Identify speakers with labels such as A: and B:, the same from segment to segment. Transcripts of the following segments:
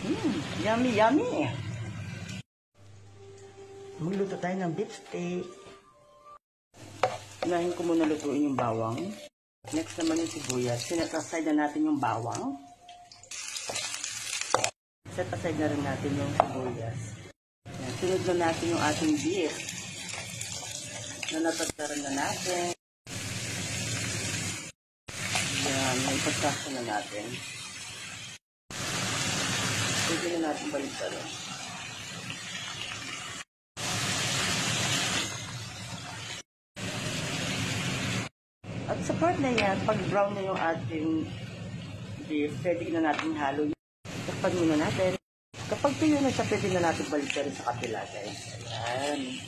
A: Yummy, yummy! Magluto tayo ng beef steak. Unahin ko muna lutuin yung bawang. Next naman yung sibuyas. Set aside na natin yung bawang. Set aside na rin natin yung sibuyas. Yan. Sunod na natin yung ating beef. Na natagdaran na natin. Yan. May pagkasa na natin. Pwede na natin baliktarin. At sa part na yan, pag brown na yung ating beef, pwede na natin halo. Takpan muna natin. Kapag tuyo na siya, pwede na natin baliktarin sa kapila, guys. Ayan.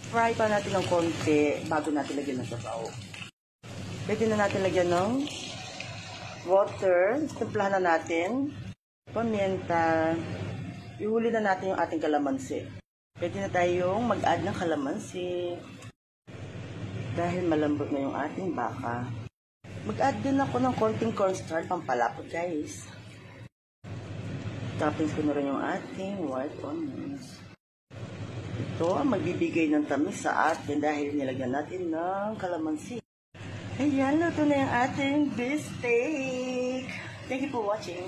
A: Fry pa natin ng konti bago natin lagyan ng sabaw. Pwede na natin lagyan ng water. Timplahan na natin. Paminta. Ihuli na natin yung ating kalamansi. Pwede na tayong mag-add ng kalamansi. Dahil malambot na yung ating baka. Mag-add din ako ng konting cornstarch pampalapot, guys. Toppings ko na rin yung ating white onions. Ito ang magbibigay ng tamis sa atin dahil nilagyan natin ng kalamansi. Ayan, luto na yung ating beef steak. Thank you for watching.